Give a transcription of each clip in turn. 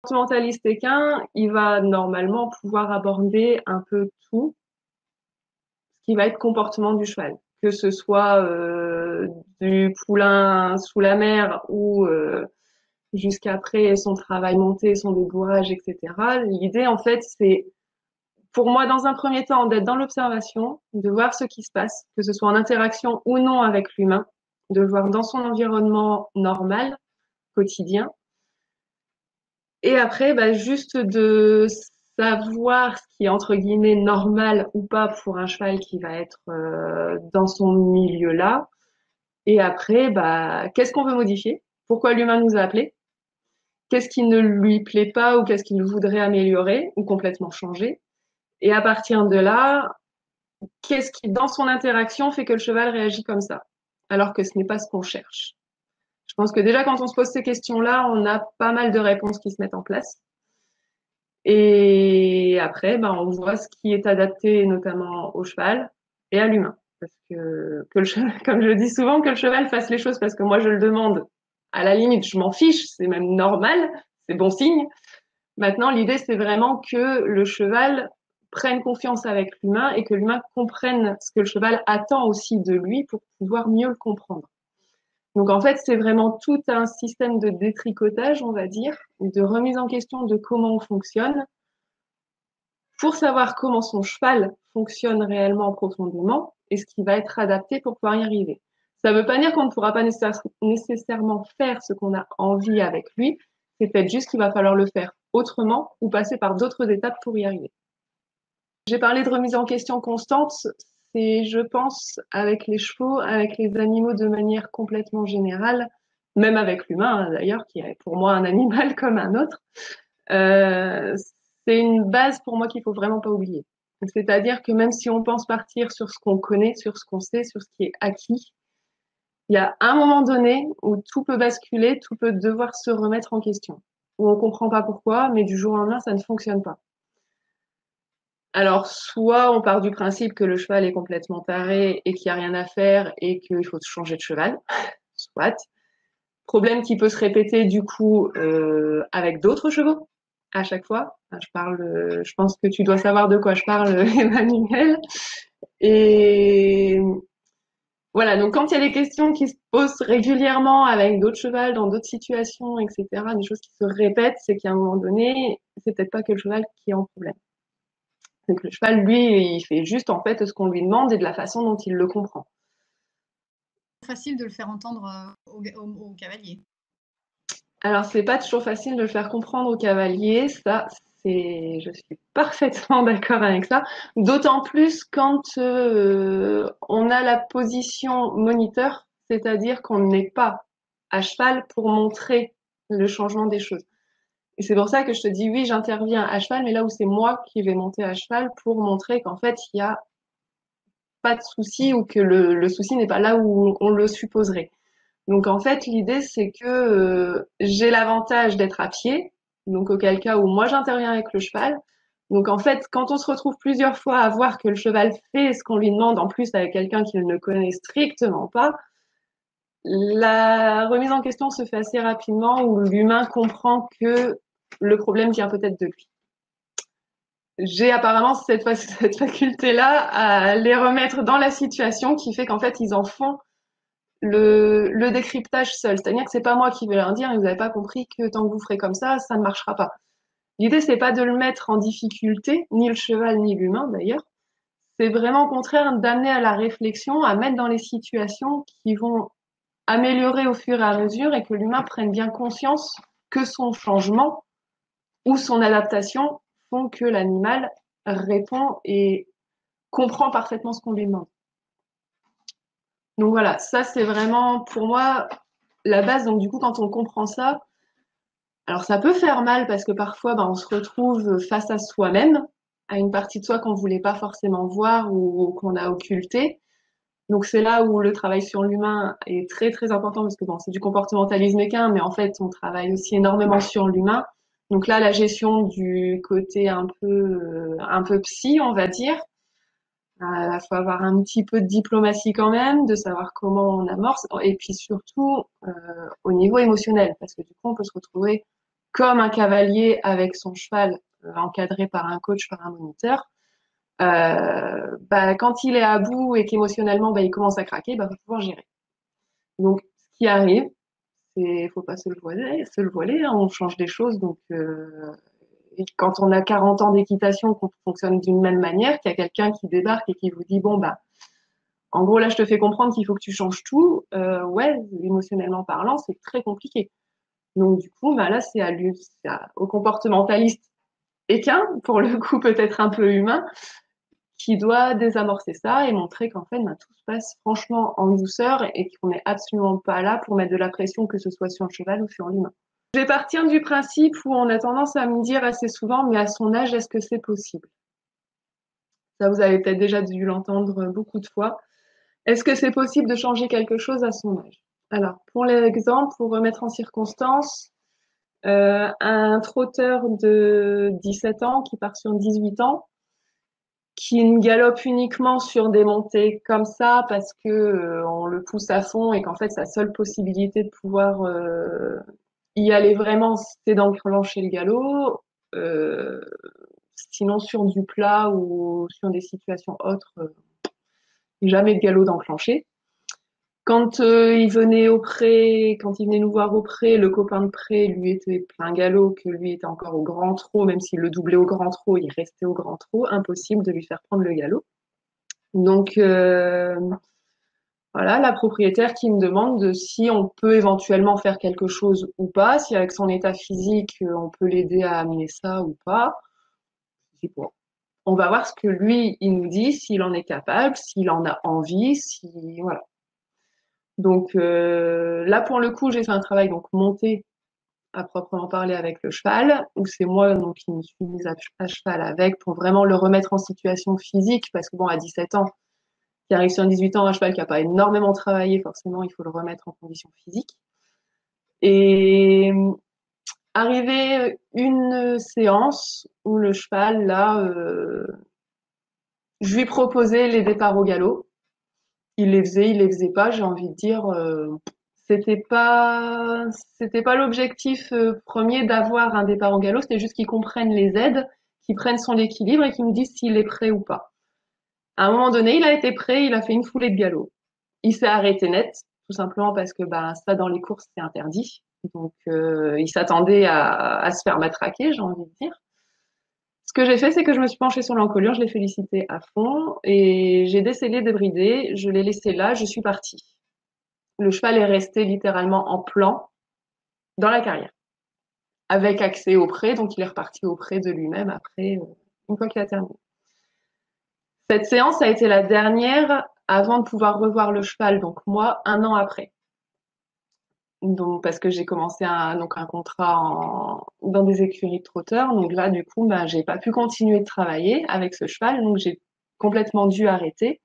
Comportementaliste équin, il va normalement pouvoir aborder un peu tout ce qui va être comportement du cheval, que ce soit du poulain sous la mer ou jusqu'après son travail monté, son débourrage, etc. L'idée, en fait, c'est pour moi, dans un premier temps, d'être dans l'observation, de voir ce qui se passe, que ce soit en interaction ou non avec l'humain, de le voir dans son environnement normal, quotidien. Et après, bah, juste de savoir ce qui est entre guillemets normal ou pas pour un cheval qui va être dans son milieu-là. Et après, bah, qu'est-ce qu'on veut modifier? Pourquoi l'humain nous a appelés? Qu'est-ce qui ne lui plaît pas ou qu'est-ce qu'il voudrait améliorer ou complètement changer? Et à partir de là, qu'est-ce qui, dans son interaction, fait que le cheval réagit comme ça? Alors que ce n'est pas ce qu'on cherche. Je pense que déjà, quand on se pose ces questions-là, on a pas mal de réponses qui se mettent en place. Et après, ben, on voit ce qui est adapté notamment au cheval et à l'humain. Parce que le cheval, comme je le dis souvent, que le cheval fasse les choses parce que moi je le demande, à la limite, je m'en fiche, c'est même normal, c'est bon signe. Maintenant, l'idée, c'est vraiment que le cheval prenne confiance avec l'humain et que l'humain comprenne ce que le cheval attend aussi de lui pour pouvoir mieux le comprendre. Donc en fait, c'est vraiment tout un système de détricotage, on va dire, de remise en question de comment on fonctionne pour savoir comment son cheval fonctionne réellement profondément et ce qui va être adapté pour pouvoir y arriver. Ça ne veut pas dire qu'on ne pourra pas nécessairement faire ce qu'on a envie avec lui, c'est peut-être juste qu'il va falloir le faire autrement ou passer par d'autres étapes pour y arriver. J'ai parlé de remise en question constante, c'est, je pense, avec les chevaux, avec les animaux de manière complètement générale, même avec l'humain d'ailleurs, qui est pour moi un animal comme un autre. Euh, c'est une base pour moi qu'il faut vraiment pas oublier. C'est-à-dire que même si on pense partir sur ce qu'on connaît, sur ce qu'on sait, sur ce qui est acquis, il y a un moment donné où tout peut basculer, tout peut devoir se remettre en question. Où on comprend pas pourquoi, mais du jour au lendemain, ça ne fonctionne pas. Alors, soit on part du principe que le cheval est complètement taré et qu'il n'y a rien à faire et qu'il faut changer de cheval, soit. Problème qui peut se répéter du coup avec d'autres chevaux à chaque fois. Enfin, je pense que tu dois savoir de quoi je parle, Emmanuel. Et voilà, donc quand il y a des questions qui se posent régulièrement avec d'autres chevaux dans d'autres situations, etc., des choses qui se répètent, c'est qu'à un moment donné, c'est peut-être pas que le cheval qui est en problème. C'est que le cheval, lui, il fait juste en fait ce qu'on lui demande et de la façon dont il le comprend. Facile de le faire entendre au cavalier. Alors, c'est pas toujours facile de le faire comprendre au cavalier, ça, je suis parfaitement d'accord avec ça. D'autant plus quand on a la position moniteur, c'est-à-dire qu'on n'est pas à cheval pour montrer le changement des choses. Et c'est pour ça que je te dis oui, j'interviens à cheval, mais là où c'est moi qui vais monter à cheval pour montrer qu'en fait, il n'y a pas de souci ou que le souci n'est pas là où on le supposerait. Donc en fait, l'idée c'est que j'ai l'avantage d'être à pied, donc auquel cas où moi j'interviens avec le cheval. Donc en fait, quand on se retrouve plusieurs fois à voir que le cheval fait ce qu'on lui demande, en plus avec quelqu'un qu'il ne connaît strictement pas, la remise en question se fait assez rapidement où l'humain comprend que le problème vient peut-être de lui. J'ai apparemment cette faculté-là à les remettre dans la situation qui fait qu'en fait ils en font le décryptage seul. C'est-à-dire que c'est pas moi qui vais leur dire, vous n'avez pas compris que tant que vous ferez comme ça ne marchera pas. L'idée, c'est pas de le mettre en difficulté, ni le cheval, ni l'humain d'ailleurs. C'est vraiment au contraire d'amener à la réflexion, à mettre dans les situations qui vont améliorer au fur et à mesure et que l'humain prenne bien conscience que son changement ou son adaptation font que l'animal répond et comprend parfaitement ce qu'on lui demande. Donc voilà, ça c'est vraiment pour moi la base. Donc du coup, quand on comprend ça, alors ça peut faire mal parce que parfois on se retrouve face à soi-même, à une partie de soi qu'on voulait pas forcément voir ou qu'on a occulté. Donc c'est là où le travail sur l'humain est très très important parce que bon, c'est du comportementalisme équin, mais en fait on travaille aussi énormément sur l'humain. Donc là, la gestion du côté un peu psy, on va dire. Il faut avoir un petit peu de diplomatie quand même, de savoir comment on amorce, et puis surtout au niveau émotionnel, parce que du coup on peut se retrouver comme un cavalier avec son cheval encadré par un coach, par un moniteur. Quand il est à bout et qu'émotionnellement il commence à craquer, va pouvoir gérer. Donc, ce qui arrive, c'est faut pas se le voiler, hein, on change des choses. Donc, et quand on a 40 ans d'équitation, qu'on fonctionne d'une même manière, qu'il y a quelqu'un qui débarque et qui vous dit bon en gros là je te fais comprendre qu'il faut que tu changes tout, ouais, émotionnellement parlant, c'est très compliqué. Donc du coup, là c'est à lui, au comportementaliste équin, pour le coup peut-être un peu humain, qui doit désamorcer ça et montrer qu'en fait, tout se passe franchement en douceur et qu'on n'est absolument pas là pour mettre de la pression, que ce soit sur le cheval ou sur l'humain. Je vais partir du principe où on a tendance à me dire assez souvent, mais à son âge, est-ce que c'est possible? Ça, vous avez peut-être déjà dû l'entendre beaucoup de fois. Est-ce que c'est possible de changer quelque chose à son âge? Alors, pour l'exemple, pour remettre en circonstance, un trotteur de 17 ans qui part sur 18 ans, qui ne galope uniquement sur des montées comme ça parce que on le pousse à fond et qu'en fait sa seule possibilité de pouvoir y aller vraiment c'est d'enclencher le galop. Euh, Sinon sur du plat ou sur des situations autres, jamais de galop d'enclencher. Quand quand il venait nous voir au pré, le copain de pré, lui était plein galop, que lui était encore au grand trot, même s'il le doublait au grand trot, il restait au grand trot, impossible de lui faire prendre le galop. Donc voilà, la propriétaire qui me demande si on peut éventuellement faire quelque chose ou pas, si avec son état physique on peut l'aider à amener ça ou pas. Je dis, bon, on va voir ce que lui il nous dit, s'il en est capable, s'il en a envie, si voilà. Donc là pour le coup j'ai fait un travail donc monté à proprement parler avec le cheval, où c'est moi donc qui me suis mise à cheval avec pour vraiment le remettre en situation physique parce que bon à 17 ans qui arrive sur 18 ans, un cheval qui n'a pas énormément travaillé, forcément, il faut le remettre en condition physique. Et arrivé une séance où le cheval, là, je lui proposais les départs au galop. Il les faisait pas, j'ai envie de dire. C'était pas, c'était pas l'objectif premier d'avoir un départ au galop, c'était juste qu'il comprenne les aides, qu'il prenne son équilibre et qu'il me dise s'il est prêt ou pas. À un moment donné, il a été prêt, il a fait une foulée de galop. Il s'est arrêté net, tout simplement parce que ça, dans les courses, c'est interdit. Donc, il s'attendait à se faire matraquer, j'ai envie de dire. Ce que j'ai fait, c'est que je me suis penchée sur l'encolure, je l'ai félicité à fond et j'ai décellé, débridé, je l'ai laissé là, je suis partie. Le cheval est resté littéralement en plan dans la carrière, avec accès au pré, donc il est reparti au pré de lui-même après, une fois qu'il a terminé. Cette séance a été la dernière avant de pouvoir revoir le cheval, donc moi, un an après. Donc, parce que j'ai commencé un contrat dans des écuries de trotteurs. Donc là, du coup, j'ai pas pu continuer de travailler avec ce cheval. Donc, j'ai complètement dû arrêter.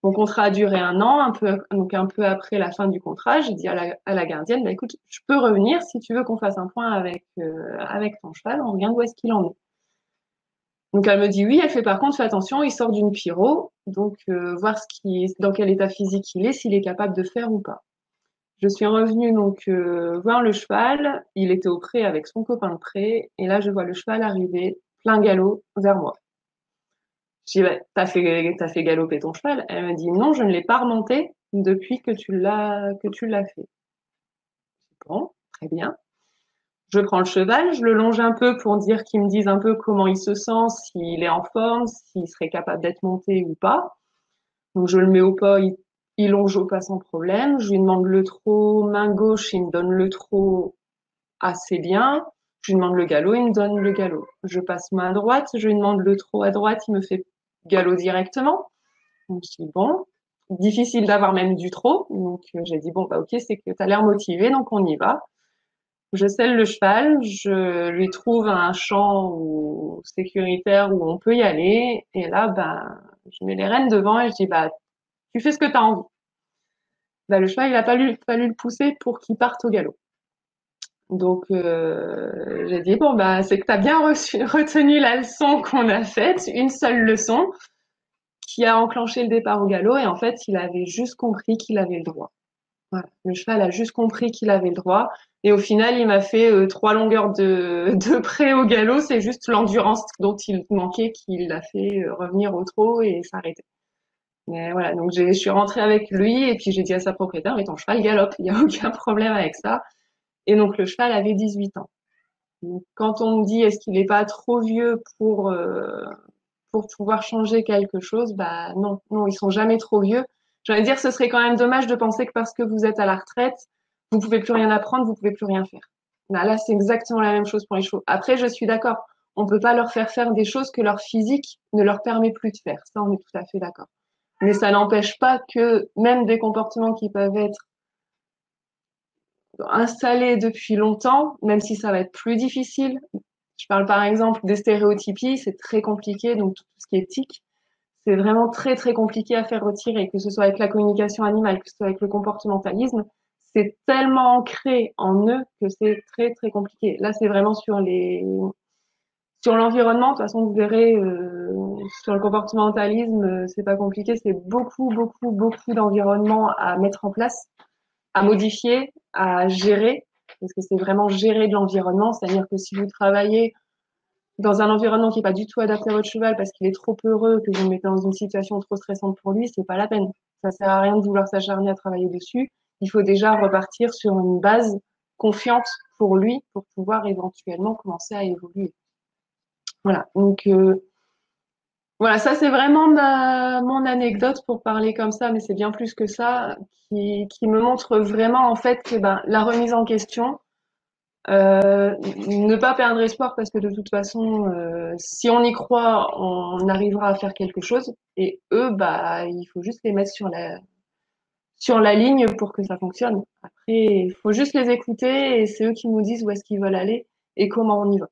Mon contrat a duré un an, un peu après la fin du contrat. J'ai dit à la gardienne, écoute, je peux revenir si tu veux qu'on fasse un point avec ton cheval. On regarde où est-ce qu'il en est. Donc, elle me dit oui. Elle fait par contre, fais attention, il sort d'une pyro. Donc, voir dans quel état physique il est, s'il est capable de faire ou pas. Je suis revenue donc voir le cheval. Il était au pré avec son copain de pré. Et là, je vois le cheval arriver plein galop vers moi. Je dis, t'as fait galoper ton cheval? Elle me dit, non, je ne l'ai pas remonté depuis que tu l'as fait. Bon, très bien. Je prends le cheval, je le longe un peu pour dire qu'il me dise un peu comment il se sent, s'il est en forme, s'il serait capable d'être monté ou pas. Donc je le mets au pas, il longe au pas sans problème. Je lui demande le trot main gauche, il me donne le trot assez bien. Je lui demande le galop, il me donne le galop. Je passe main droite, je lui demande le trot à droite, il me fait galop directement. Donc je dis bon, difficile d'avoir même du trot. Donc j'ai dit bon ok, c'est que tu as l'air motivé, donc on y va. Je selle le cheval, je lui trouve un champ sécuritaire où on peut y aller. Et là, je mets les rênes devant et je dis tu fais ce que tu as envie. Le cheval, il a fallu le pousser pour qu'il parte au galop. Donc j'ai dit bon c'est que tu as bien retenu la leçon qu'on a faite, une seule leçon qui a enclenché le départ au galop et en fait il avait juste compris qu'il avait le droit. Voilà. Le cheval a juste compris qu'il avait le droit. Et au final, il m'a fait 3 longueurs de près au galop. C'est juste l'endurance dont il manquait qui l'a fait revenir au trot et s'arrêter. Mais voilà, donc je suis rentrée avec lui et puis j'ai dit à sa propriétaire, mais ton cheval galope, il n'y a aucun problème avec ça. Et donc le cheval avait 18 ans. Donc, quand on me dit est-ce qu'il n'est pas trop vieux pour pouvoir changer quelque chose, bah non, non, ils sont jamais trop vieux. J'allais dire, ce serait quand même dommage de penser que parce que vous êtes à la retraite, vous pouvez plus rien apprendre, vous pouvez plus rien faire. Là, c'est exactement la même chose pour les chevaux. Après, je suis d'accord. On peut pas leur faire faire des choses que leur physique ne leur permet plus de faire. Ça, on est tout à fait d'accord. Mais ça n'empêche pas que même des comportements qui peuvent être installés depuis longtemps, même si ça va être plus difficile. Je parle par exemple des stéréotypies, c'est très compliqué, donc tout ce qui est tic, c'est vraiment très très compliqué à faire retirer, que ce soit avec la communication animale, que ce soit avec le comportementalisme, c'est tellement ancré en eux que c'est très très compliqué. Là, c'est vraiment sur l'environnement. De toute façon, vous verrez sur le comportementalisme, c'est pas compliqué, c'est beaucoup beaucoup beaucoup d'environnement à mettre en place, à modifier, à gérer, parce que c'est vraiment gérer de l'environnement, c'est-à-dire que si vous travaillez dans un environnement qui est pas du tout adapté à votre cheval parce qu'il est trop heureux, que vous le mettez dans une situation trop stressante pour lui, c'est pas la peine. Ça sert à rien de vouloir s'acharner à travailler dessus. Il faut déjà repartir sur une base confiante pour lui pour pouvoir éventuellement commencer à évoluer. Voilà. Donc voilà, ça c'est vraiment mon anecdote pour parler comme ça, mais c'est bien plus que ça, qui me montre vraiment en fait que ben, la remise en question, ne pas perdre espoir parce que de toute façon, si on y croit, on arrivera à faire quelque chose. Et eux, bah, il faut juste les mettre sur la ligne pour que ça fonctionne. Après, il faut juste les écouter et c'est eux qui nous disent où est-ce qu'ils veulent aller et comment on y va.